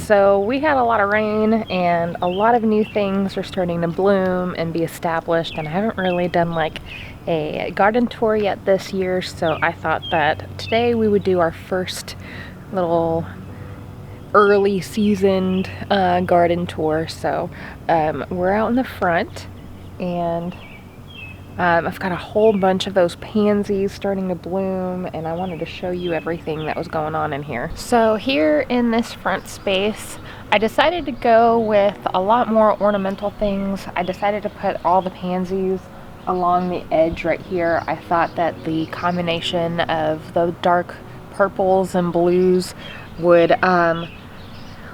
So we had a lot of rain and a lot of new things are starting to bloom and be established, and I haven't really done like a garden tour yet this year, so I thought that today we would do our first little early seasoned garden tour. So we're out in the front, and I've got a whole bunch of those pansies starting to bloom, and I wanted to show you everything that was going on in here. So here in this front space, I decided to go with a lot more ornamental things. I decided to put all the pansies along the edge right here. I thought that the combination of the dark purples and blues would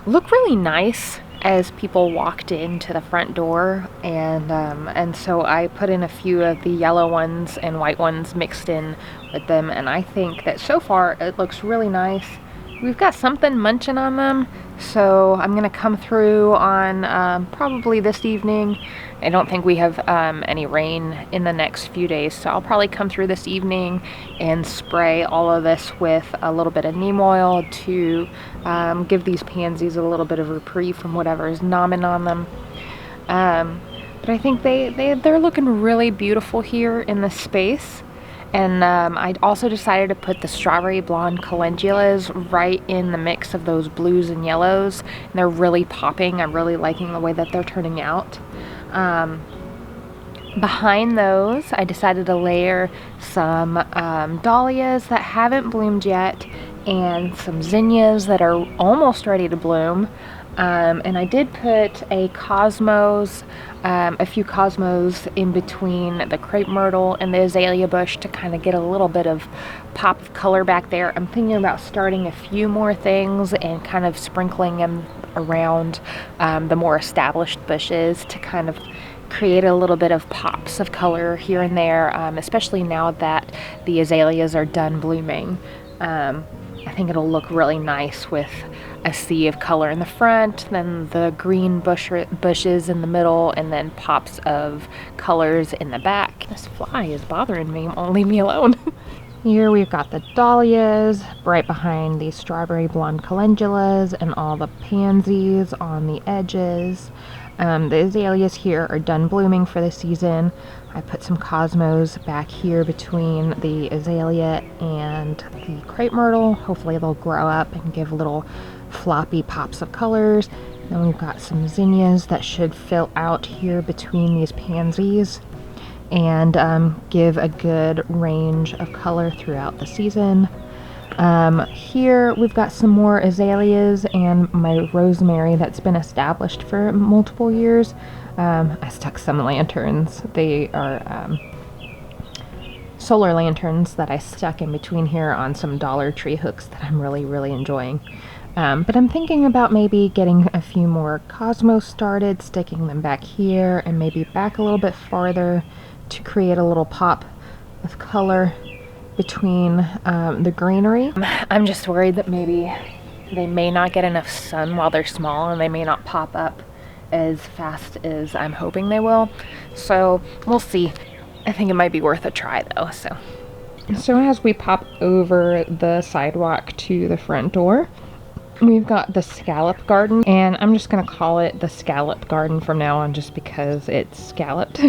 look really nice as people walked into the front door, and so I put in a few of the yellow ones and white ones mixed in with them, and I think that so far it looks really nice. We've got something munching on them, so I'm gonna come through on probably this evening. I don't think we have any rain in the next few days, so I'll probably come through this evening and spray all of this with a little bit of neem oil to give these pansies a little bit of reprieve from whatever is nomming on them. But I think they're looking really beautiful here in this space. And I also decided to put the strawberry blonde calendulas right in the mix of those blues and yellows. And they're really popping. I'm really liking the way that they're turning out. Behind those, I decided to layer some dahlias that haven't bloomed yet and some zinnias that are almost ready to bloom. And I did put a cosmos, a few cosmos in between the crepe myrtle and the azalea bush to kind of get a little bit of pop of color back there. I'm thinking about starting a few more things and kind of sprinkling them around the more established bushes to kind of create a little bit of pops of color here and there, especially now that the azaleas are done blooming. I think it'll look really nice with a sea of color in the front, then the green bushes in the middle, and then pops of colors in the back. This fly is bothering me. Won't leave me alone. Here we've got the dahlias right behind the strawberry blonde calendulas and all the pansies on the edges. The azaleas here are done blooming for the season. I put some cosmos back here between the azalea and the crepe myrtle. Hopefully they'll grow up and give little floppy pops of colors. Then we've got some zinnias that should fill out here between these pansies and give a good range of color throughout the season. Here we've got some more azaleas and my rosemary that's been established for multiple years. I stuck some lanterns. They are solar lanterns that I stuck in between here on some Dollar Tree hooks that I'm really enjoying. But I'm thinking about maybe getting a few more cosmos started, sticking them back here and maybe back a little bit farther to create a little pop of color between the greenery. I'm just worried that maybe they may not get enough sun while they're small, and they may not pop up as fast as I'm hoping they will. So we'll see. I think it might be worth a try though. So as we pop over the sidewalk to the front door, we've got the Scallop Garden, and I'm just gonna call it the Scallop Garden from now on just because it's scalloped.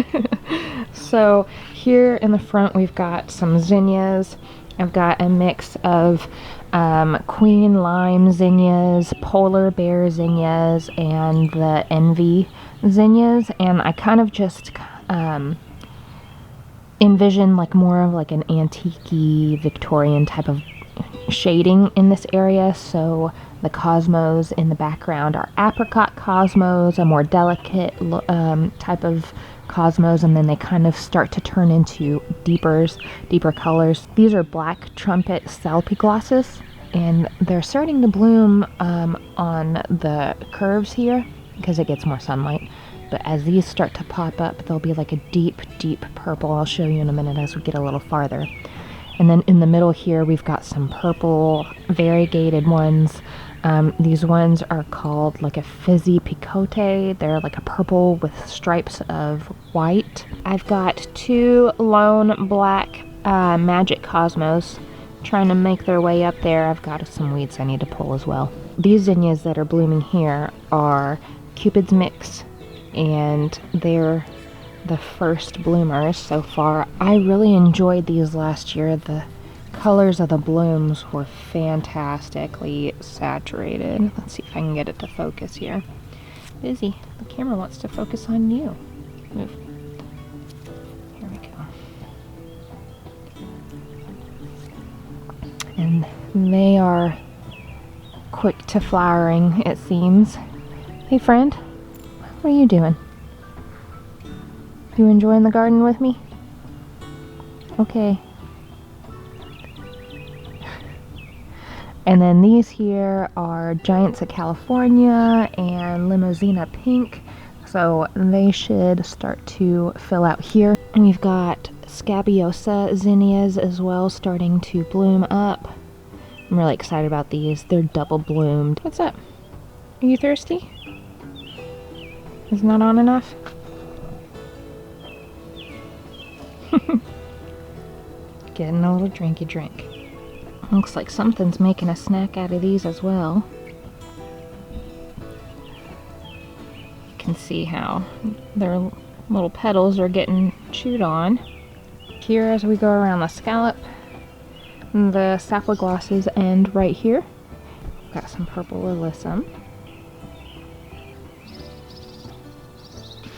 So here in the front we've got some zinnias. I've got a mix of Queen Lime zinnias, Polar Bear zinnias, and the Envy zinnias, and I kind of just envision like more of like an antique-y Victorian type of shading in this area. So the cosmos in the background are Apricot Cosmos, a more delicate type of cosmos, and then they kind of start to turn into deeper colors. These are black trumpet salpiglosses, and they're starting to bloom on the curves here because it gets more sunlight. But as these start to pop up, they'll be like a deep purple. I'll show you in a minute as we get a little farther. And then in the middle here, we've got some purple variegated ones. These ones are called like a fizzy picote. They're like a purple with stripes of white. I've got two lone black magic cosmos trying to make their way up there. I've got some weeds I need to pull as well. These zinnias that are blooming here are Cupid's Mix, and they're the first bloomers so far. I really enjoyed these last year. The colors of the blooms were fantastically saturated. Let's see if I can get it to focus here. Busy, the camera wants to focus on you. Move. Here we go. And they are quick to flowering, it seems. Hey friend, what are you doing? You enjoying the garden with me? Okay. And then these here are Giants of California and Limousina Pink. So they should start to fill out here. And we've got Scabiosa Zinnias as well starting to bloom up. I'm really excited about these. They're double bloomed. What's up? Are you thirsty? Is not on enough? Getting a little drinky drink. Looks like something's making a snack out of these as well. You can see how their little petals are getting chewed on. Here as we go around the scallop, the sapwood glosses end right here. Got some purple alyssum.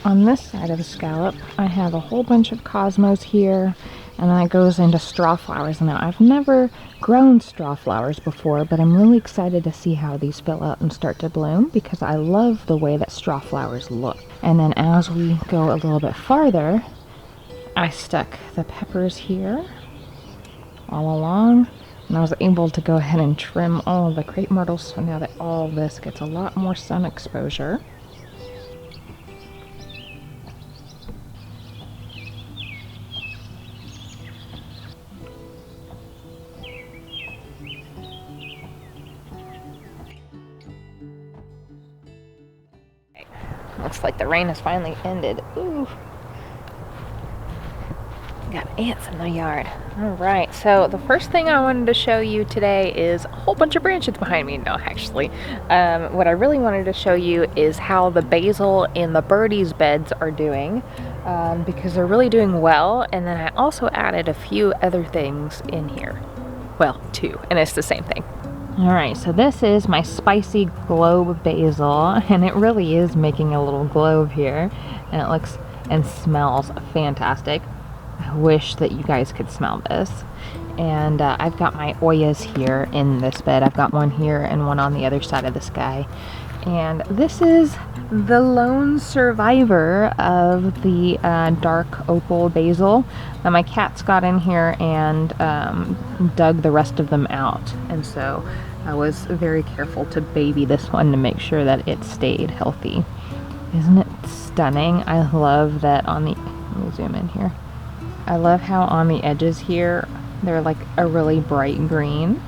On this side of the scallop, I have a whole bunch of cosmos here, and then it goes into straw flowers. Now, I've never grown straw flowers before, but I'm really excited to see how these fill out and start to bloom, because I love the way that straw flowers look. And then as we go a little bit farther, I stuck the peppers here all along, and I was able to go ahead and trim all of the crepe myrtles, so now that all this gets a lot more sun exposure. Looks like the rain has finally ended. Ooh. Got ants in the yard. Alright, so the first thing I wanted to show you today is a whole bunch of branches behind me. No, actually. What I really wanted to show you is how the basil in the birdies beds are doing, because they're really doing well. And then I also added a few other things in here. Well, two, and it's the same thing. Alright, so this is my spicy globe basil, and it really is making a little globe here, and it looks and smells fantastic. I wish that you guys could smell this. And I've got my Oyas here in this bed. I've got one here and one on the other side of the sky. And this is the lone survivor of the dark opal basil. Now my cats got in here and dug the rest of them out, and so I was very careful to baby this one to make sure that it stayed healthy. Isn't it stunning? I love that on the, let me zoom in here. I love how on the edges here they're like a really bright green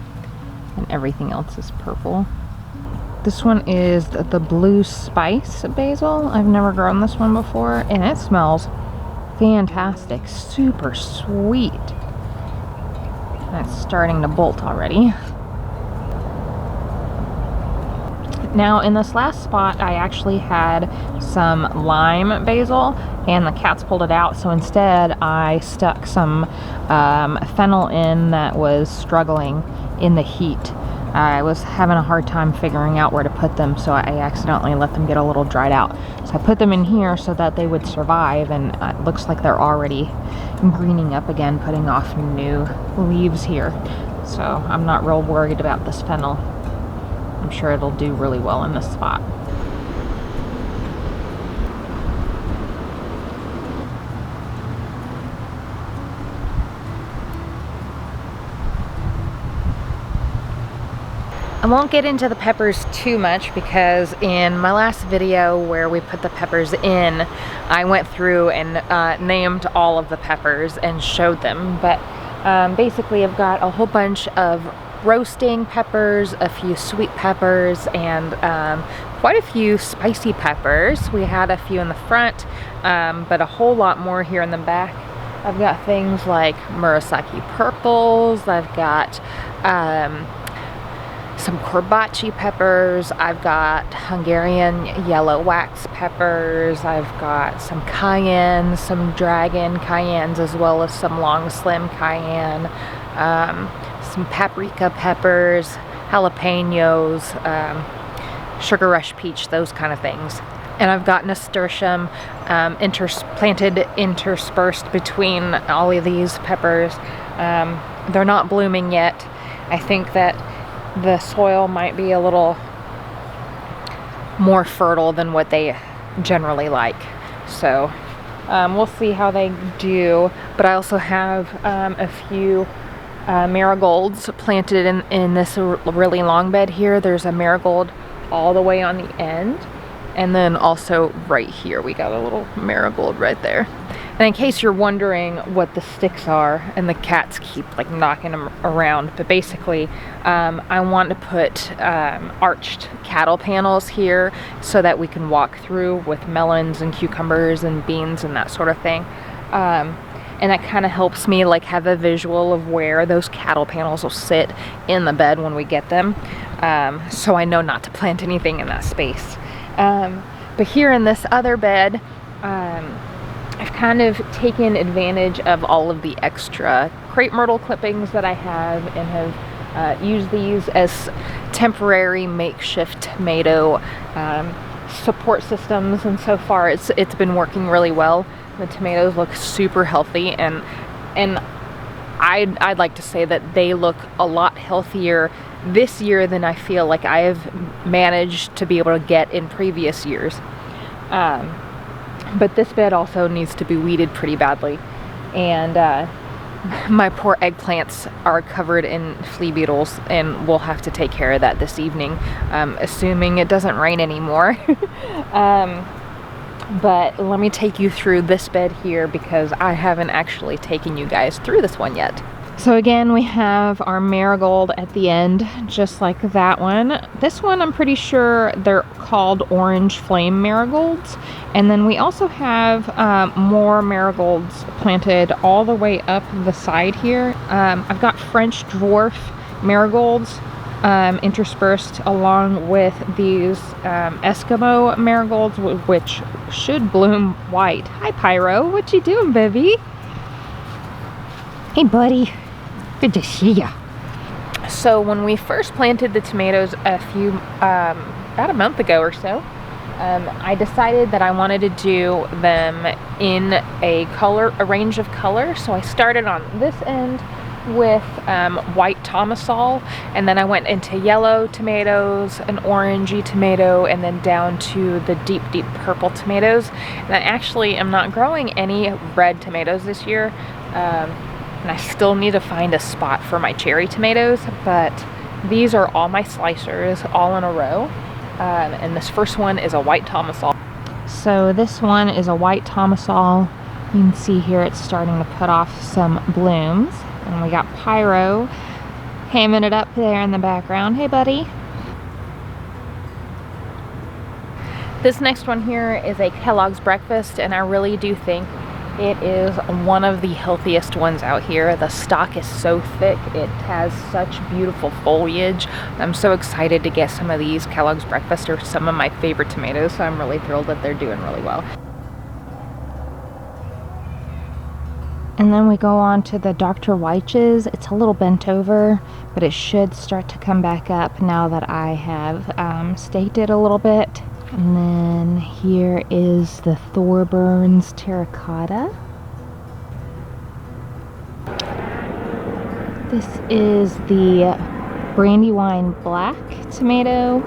and everything else is purple. This one is the blue spice basil. I've never grown this one before, and it smells fantastic. Super sweet. That's starting to bolt already. Now in this last spot I actually had some lime basil and the cats pulled it out, so instead I stuck some fennel in that was struggling in the heat. I was having a hard time figuring out where to put them, so I accidentally let them get a little dried out. So I put them in here so that they would survive, and it looks like they're already greening up again, putting off new leaves here. So I'm not real worried about this fennel. I'm sure it'll do really well in this spot. I won't get into the peppers too much because in my last video where we put the peppers in, I went through and named all of the peppers and showed them. But basically I've got a whole bunch of roasting peppers, a few sweet peppers, and quite a few spicy peppers. We had a few in the front, but a whole lot more here in the back. I've got things like Murasaki purples, I've got some korbachi peppers, I've got Hungarian yellow wax peppers, I've got some cayenne, some dragon cayennes, as well as some long slim cayenne, some paprika peppers, jalapenos, sugar rush peach, those kind of things. And I've got nasturtium planted interspersed between all of these peppers. They're not blooming yet. I think that the soil might be a little more fertile than what they generally like. So we'll see how they do. But I also have a few marigolds planted in this really long bed here. There's a marigold all the way on the end. And then also right here, we got a little marigold right there. And in case you're wondering what the sticks are, and the cats keep like knocking them around, but basically I want to put arched cattle panels here so that we can walk through with melons and cucumbers and beans and that sort of thing. And that kind of helps me like have a visual of where those cattle panels will sit in the bed when we get them. So I know not to plant anything in that space. But here in this other bed, I've kind of taken advantage of all of the extra crepe myrtle clippings that I have and have used these as temporary makeshift tomato support systems, and so far it's been working really well. The tomatoes look super healthy, and I'd like to say that they look a lot healthier this year than I feel like I have managed to be able to get in previous years. But this bed also needs to be weeded pretty badly, and my poor eggplants are covered in flea beetles, and we'll have to take care of that this evening, assuming it doesn't rain anymore. But let me take you through this bed here because I haven't actually taken you guys through this one yet. So again, we have our marigold at the end, just like that one. This one, I'm pretty sure they're called orange flame marigolds. And then we also have more marigolds planted all the way up the side here. I've got French dwarf marigolds interspersed along with these Eskimo marigolds, which should bloom white. Hi Pyro, what you doing, baby? Hey buddy. Good to see ya. So when we first planted the tomatoes about a month ago or so, I decided that I wanted to do them in a range of colors. So I started on this end with white tomasol, and then I went into yellow tomatoes, an orangey tomato, and then down to the deep purple tomatoes. And I actually am not growing any red tomatoes this year. And I still need to find a spot for my cherry tomatoes, but these are all my slicers all in a row. And this first one is a white tomasol. So this one is a white tomasol. You can see here it's starting to put off some blooms. And we got Pyro hamming it up there in the background. Hey buddy. This next one here is a Kellogg's Breakfast, and I really do think it is one of the healthiest ones out here. The stalk is so thick. It has such beautiful foliage. I'm so excited to get some of these. Kellogg's Breakfast are some of my favorite tomatoes, so I'm really thrilled that they're doing really well. And then we go on to the Dr. Weich's. It's a little bent over, but it should start to come back up now that I have staked it a little bit. And then here is the Thorburns Terracotta. This is the Brandywine Black tomato.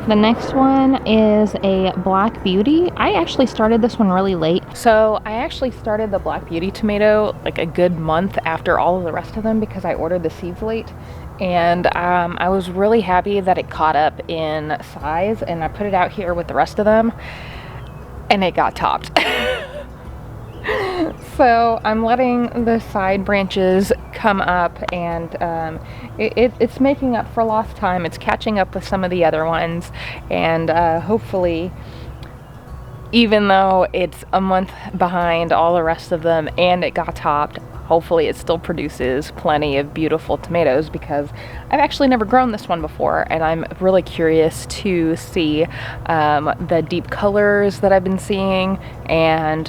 The next one is a Black Beauty. I actually started this one really late. So I actually started the Black Beauty tomato like a good month after all of the rest of them because I ordered the seeds late. And I was really happy that it caught up in size, and I put it out here with the rest of them and it got topped. So I'm letting the side branches come up, and it's making up for lost time. It's catching up with some of the other ones, and hopefully even though it's a month behind all the rest of them and it got topped, hopefully it still produces plenty of beautiful tomatoes, because I've actually never grown this one before and I'm really curious to see the deep colors that I've been seeing, and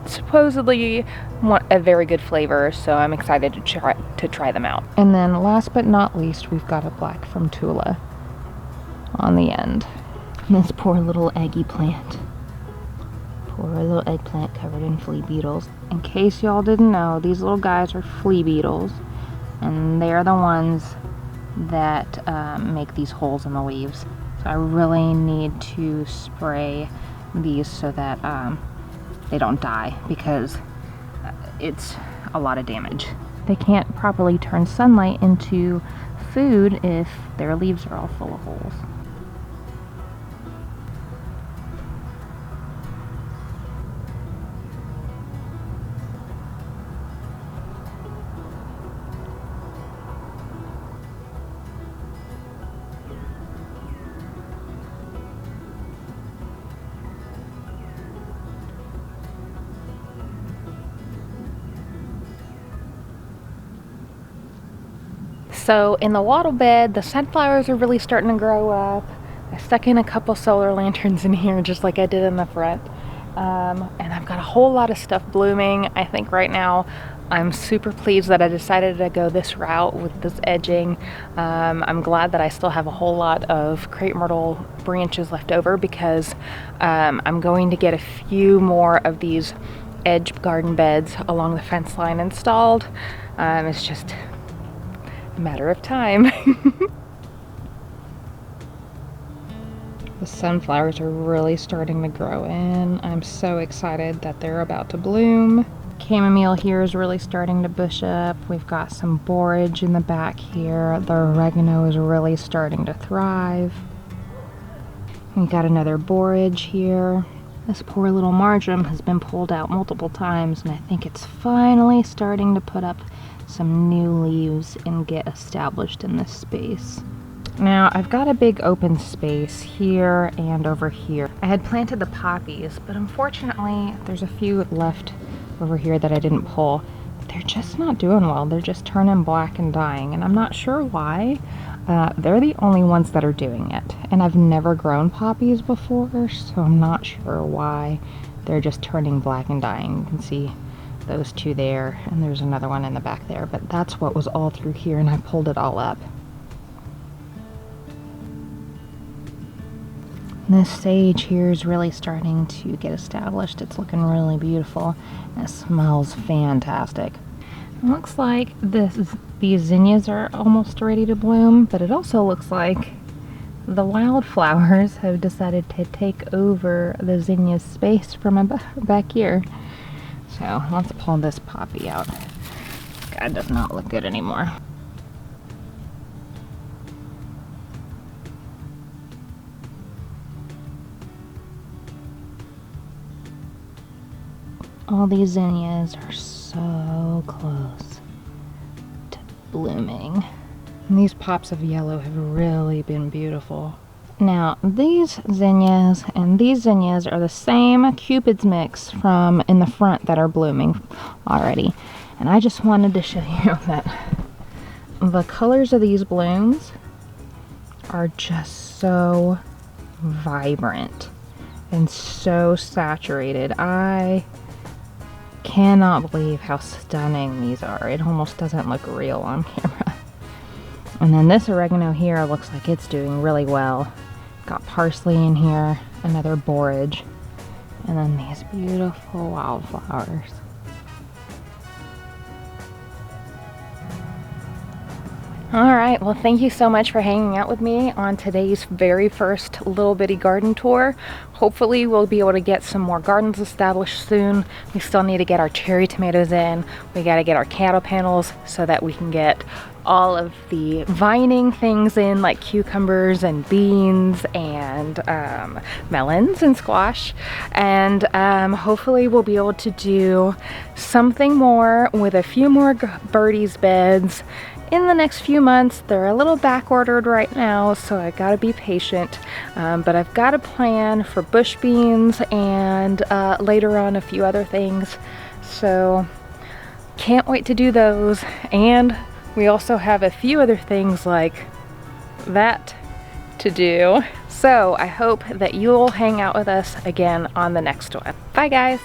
supposedly want a very good flavor, so I'm excited to try them out. And then last but not least, we've got a black from Tula on the end. And this poor little eggy plant. Poor little eggplant covered in flea beetles. In case y'all didn't know, these little guys are flea beetles, and they are the ones that make these holes in the leaves. So I really need to spray these so that they don't die, because it's a lot of damage. They can't properly turn sunlight into food if their leaves are all full of holes. So in the wattle bed, the sunflowers are really starting to grow up. I stuck in a couple solar lanterns in here just like I did in the front. And I've got a whole lot of stuff blooming. I think right now I'm super pleased that I decided to go this route with this edging. I'm glad that I still have a whole lot of crepe myrtle branches left over, because I'm going to get a few more of these edge garden beds along the fence line installed. It's just a matter of time. The sunflowers are really starting to grow in. I'm so excited that they're about to bloom. Chamomile here is really starting to bush up. We've got some borage in the back here. The oregano is really starting to thrive. We've got another borage here. This poor little marjoram has been pulled out multiple times, and I think it's finally starting to put up some new leaves and get established in this space. Now I've got a big open space here and over here. I had planted the poppies, but unfortunately there's a few left over here that I didn't pull. But they're just not doing well. They're just turning black and dying, and I'm not sure why. They're the only ones that are doing it, and I've never grown poppies before, so I'm not sure why they're just turning black and dying. You can see those two there, and there's another one in the back there, but that's what was all through here, and I pulled it all up. This sage here is really starting to get established. It's looking really beautiful, and it smells fantastic. It looks like these zinnias are almost ready to bloom, but it also looks like the wildflowers have decided to take over the zinnia space from my back here. So let's pull this poppy out. God, does not look good anymore. All these zinnias are so close to blooming. And these pops of yellow have really been beautiful. Now, these zinnias and these zinnias are the same Cupid's mix from in the front that are blooming already. And I just wanted to show you that the colors of these blooms are just so vibrant and so saturated. I cannot believe how stunning these are. It almost doesn't look real on camera. And then this oregano here looks like it's doing really well. Got parsley in here, another borage, and then these beautiful wildflowers. Alright, well thank you so much for hanging out with me on today's very first little bitty garden tour. Hopefully we'll be able to get some more gardens established soon. We still need to get our cherry tomatoes in. We got to get our cattle panels so that we can get all of the vining things in, like cucumbers and beans and melons and squash. And hopefully we'll be able to do something more with a few more birdies beds in the next few months. They're a little back ordered right now, so I gotta be patient, but I've got a plan for bush beans and later on a few other things, so can't wait to do those. And we also have a few other things like that to do. So I hope that you'll hang out with us again on the next one. Bye guys.